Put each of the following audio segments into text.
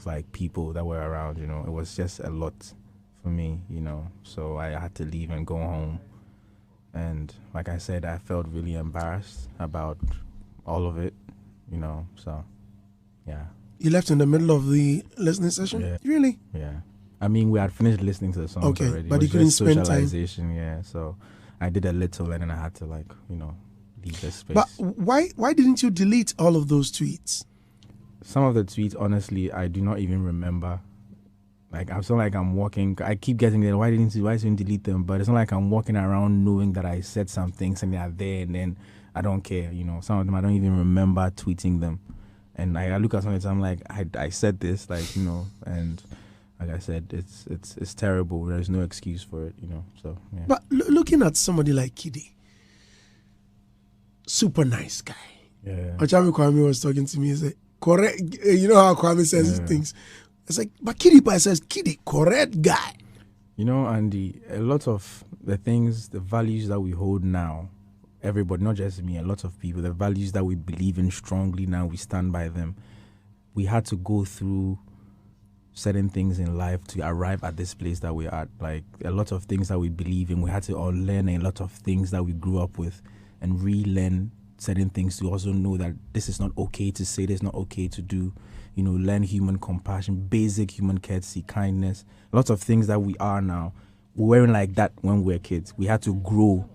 of like people that were around, it was just a lot for me, so I had to leave and go home. And like I said, I felt really embarrassed about all of it, so yeah. You left in the middle of the listening session? Yeah. Really? Yeah. I mean, we had finished listening to the songs Okay, already. but It was you couldn't just spend time. socialization, yeah. So I did a little and then I had to leave the space. But why didn't you delete all of those tweets? Some of the tweets, honestly, I do not even remember. Like, I feel like I'm walking. I keep getting there. Why didn't you delete them? But it's not like I'm walking around knowing that I said some things and they are there, and then I don't care. Some of them I don't even remember tweeting them. And I look at some of it, I'm like, I said this, and like I said, it's terrible. There's no excuse for it, So yeah. But looking at somebody like Kidi, super nice guy. Yeah. Ochami Kwame was talking to me. He said, correct. You know how Kwame says things. It's like, but Kidi says, Kidi, correct guy. Andy, a lot of the things, the values that we hold now, everybody, not just me, a lot of people, the values that we believe in strongly now, we stand by them. We had to go through certain things in life to arrive at this place that we're at. Like, a lot of things that we believe in, we had to unlearn a lot of things that we grew up with and relearn certain things to also know that this is not okay to say, this is not okay to do. Learn human compassion, basic human courtesy, kindness. Lots of things that we are now, we weren't like that when we were kids. We had to grow.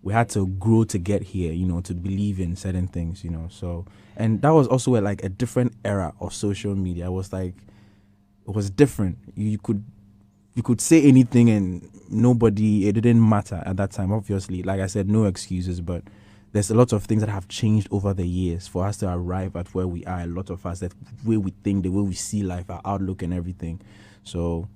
We had to grow to get here, to believe in certain things, So, and that was also a different era of social media. It was different. You could say anything and it didn't matter at that time. Obviously, like I said, no excuses, but there's a lot of things that have changed over the years for us to arrive at where we are. A lot of us, that way we think, the way we see life, our outlook and everything. So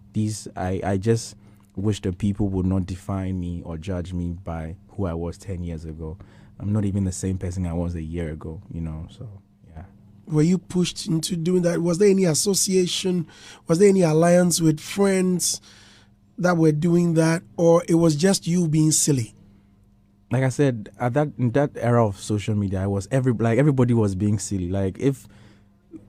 I just wish that people would not define me or judge me by who I was 10 years ago. I'm not even the same person I was a year ago, so yeah. Were you pushed into doing that? Was there any association? Was there any alliance with friends that were doing that? Or it was just you being silly? Like I said, in that era of social media, everybody was being silly. Like, if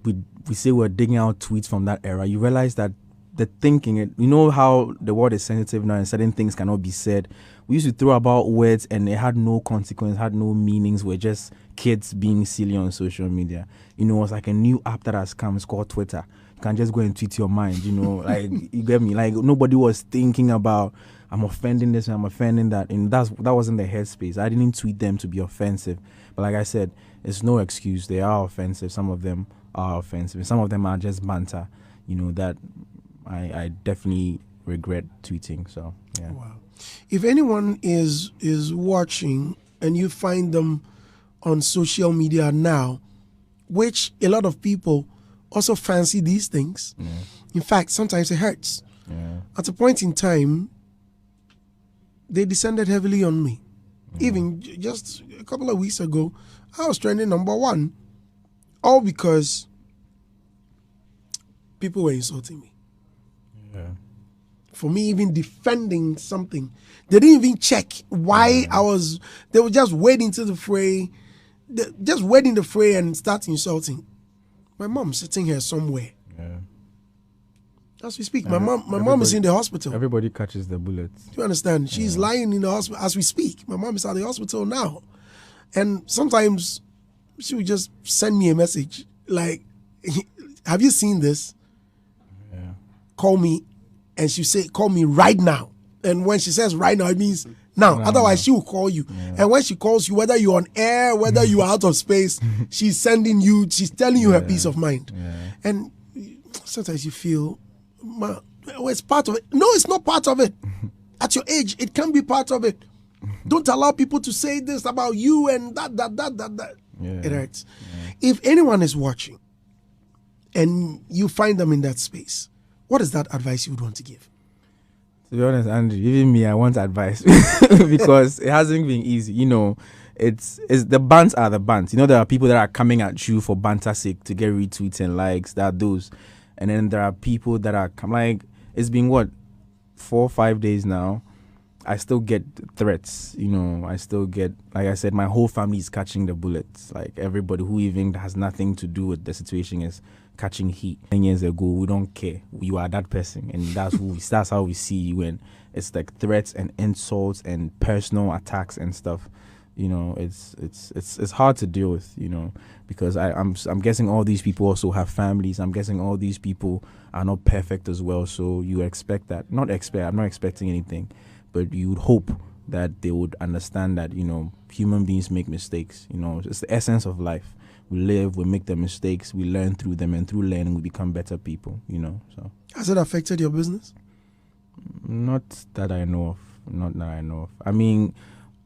we say we're digging out tweets from that era, you realize that the thinking, how the world is sensitive now and certain things cannot be said. We used to throw about words and it had no consequence, had no meanings. We're just kids being silly on social media. It's like a new app that has come. It's called Twitter. You can just go and tweet your mind, like, you get me? Like, nobody was thinking about, I'm offending this and I'm offending that. And that wasn't the headspace. I didn't tweet them to be offensive. But like I said, it's no excuse. They are offensive. Some of them are offensive. And some of them are just banter, that I definitely regret tweeting. So, yeah. Wow. If anyone is watching and you find them on social media now, which a lot of people also fancy these things. Yeah. In fact, sometimes it hurts. Yeah. At a point in time, they descended heavily on me. Even just a couple of weeks ago, I was trending #1, all because people were insulting me. Yeah. For me, even defending something, they didn't even check why they were just wading into the fray, and start insulting. My mom sitting here somewhere. Yeah. As we speak, my mom is in the hospital. Everybody catches the bullets. Do you understand? She's lying in the hospital as we speak. My mom is at the hospital now. And sometimes she would just send me a message like, have you seen this? Yeah. Call me. And she say, call me right now. And when she says right now, it means now. Otherwise, she will call you. Yeah. And when she calls you, whether you're on air, whether you're out of space, she's telling you her peace of mind. Yeah. And sometimes you feel, it's part of it. No, it's not part of it. At your age, it can be part of it. Don't allow people to say this about you and that. Yeah. It hurts. Yeah. If anyone is watching and you find them in that space, what is that advice you would want to give? To be honest, Andrew, even me, I want advice because it hasn't been easy. It's the bants are the bants. There are people that are coming at you for banter's sake to get retweets and likes. There are those. And then there are people that are it's been 4 or 5 days now. I still get threats, I still get, like I said, my whole family is catching the bullets. Like, everybody who even has nothing to do with the situation is catching heat 10 years ago. We don't care. You are that person, and that's how we see you. And it's like threats and insults and personal attacks and stuff. You know, it's hard to deal with, you know, because I'm guessing all these people also have families. I'm guessing all these people are not perfect as well. So you expect that. I'm not expecting anything, but you would hope that they would understand that, you know, human beings make mistakes. You know, it's the essence of life. We live, we make the mistakes, we learn through them, and through learning we become better people, you know. So has it affected your business? Not that I know of. I mean,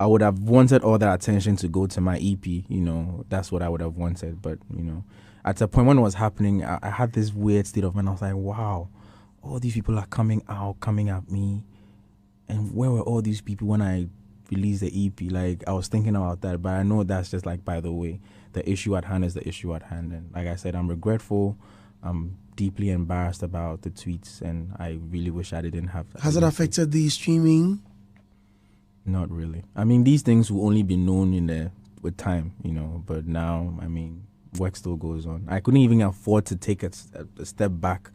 I would have wanted all that attention to go to my EP, you know. That's what I would have wanted. But, you know, at a point when it was happening, I had this weird state of mind. I was like, wow, all these people are coming at me. And where were all these people when I released the EP? Like, I was thinking about that. But I know that's just like, by the way, the issue at hand is the issue at hand. And like I said, I'm regretful. I'm deeply embarrassed about the tweets. And I really wish I didn't have. Has it affected the streaming? Not really. I mean, these things will only be known with time, you know. But now, I mean, work still goes on. I couldn't even afford to take a step back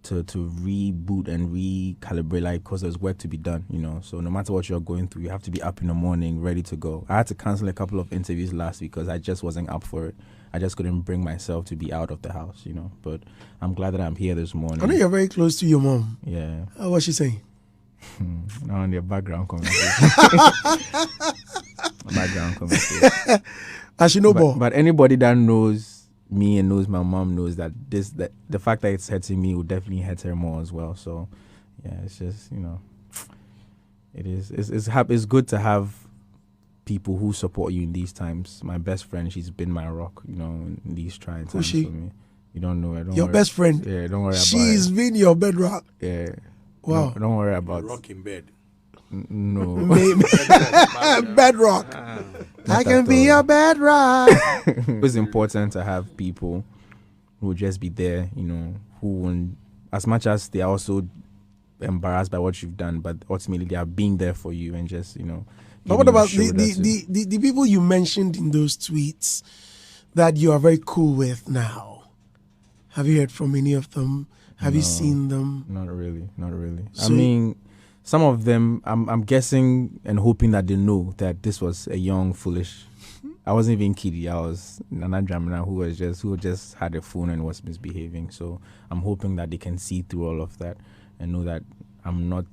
to reboot and recalibrate, like, because there's work to be done, you know. So no matter what you're going through, you have to be up in the morning, ready to go. I had to cancel a couple of interviews last week because I just wasn't up for it. I just couldn't bring myself to be out of the house, you know. But I'm glad that I'm here this morning. I know you're very close to your mom. Yeah. What's she saying? On the background conversation. Background conversation. As she know, but anybody that knows me and knows my mom knows that the fact that it's hurting me will definitely hurt her more as well. So yeah, it's just, you know, it's good to have people who support you in these times. My best friend, she's been my rock, you know, in these trying times for me. You don't know her. Your best friend? Yeah, don't worry about it. She's been your bedrock. Yeah. Wow. No, don't worry about it. Rock in bed. No. Bedrock. I can be your bedrock. It's important to have people who will just be there, you know, who won't, as much as they are also embarrassed by what you've done, but ultimately they are being there for you and just, you know. But what about the people you mentioned in those tweets that you are very cool with now? Have you heard from any of them? Have you seen them? Not really. So, I mean, some of them, I'm guessing and hoping that they know that this was a young, foolish. I wasn't even Kidi. I was Nana Dramina who just had a phone and was misbehaving. So I'm hoping that they can see through all of that and know that I'm not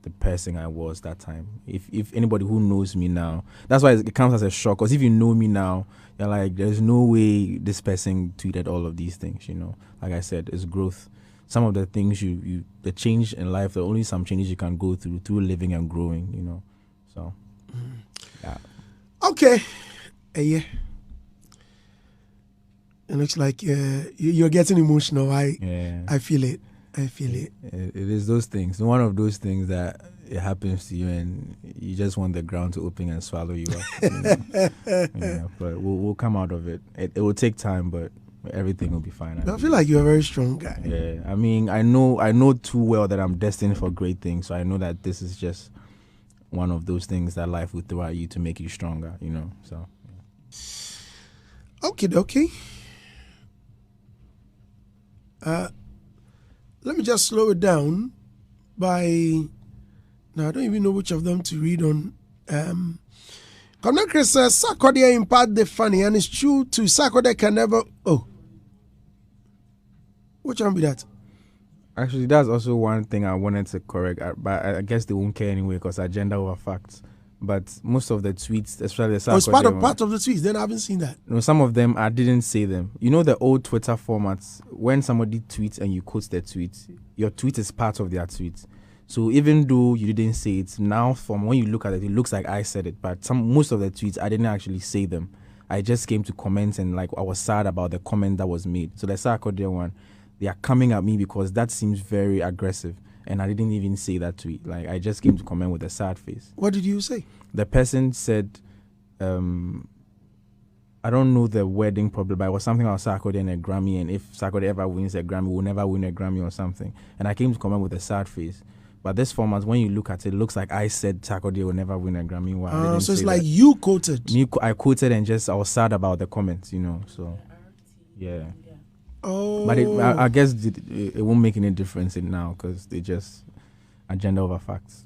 the person I was that time. If anybody who knows me now, that's why it comes as a shock. Because if you know me now, you're like, there's no way this person tweeted all of these things. You know, like I said, it's growth. Some of the things the change in life, there are only some changes you can go through living and growing, you know. So, yeah. Okay. Yeah. It looks like you're getting emotional. I feel it. It is those things. One of those things that it happens to you and you just want the ground to open and swallow you up. You know? Yeah, but we'll come out of it. It will take time, but everything will be fine. I feel like you're a very strong guy. Yeah, I mean, I know too well that I'm destined for great things. So I know that this is just one of those things that life will throw at you to make you stronger, you know. So, yeah. Okay. Let me just slow it down by. Now I don't even know which of them to read on. Commander Chris says Sarkodie impart the funny, and it's true too. Sarkodie can never. Oh. Which one be that? Actually, that's also one thing I wanted to correct, but I guess they won't care anyway because agenda over facts. But most of the tweets, especially the Sarkodie it's part of the tweets. Then I haven't seen that. No, some of them I didn't say them. You know the old Twitter formats when somebody tweets and you quote their tweet, your tweet is part of their tweet. So even though you didn't say it, now from when you look at it, it looks like I said it. But most of the tweets I didn't actually say them. I just came to comment and like I was sad about the comment that was made. So the Sarkodie one. They are coming at me because that seems very aggressive. And I didn't even say that tweet. Like, I just came to comment with a sad face. What did you say? The person said, I don't know the wording probably, but it was something about Sarkodie and a Grammy. And if Sarkodie ever wins a Grammy, we'll never win a Grammy or something. And I came to comment with a sad face. But this format, when you look at it, it looks like I said Sarkodie will never win a Grammy. Well, so it's like you quoted. I quoted and I was sad about the comments, you know. So, yeah. Oh, But I guess it won't make any difference in now because they just agenda over facts.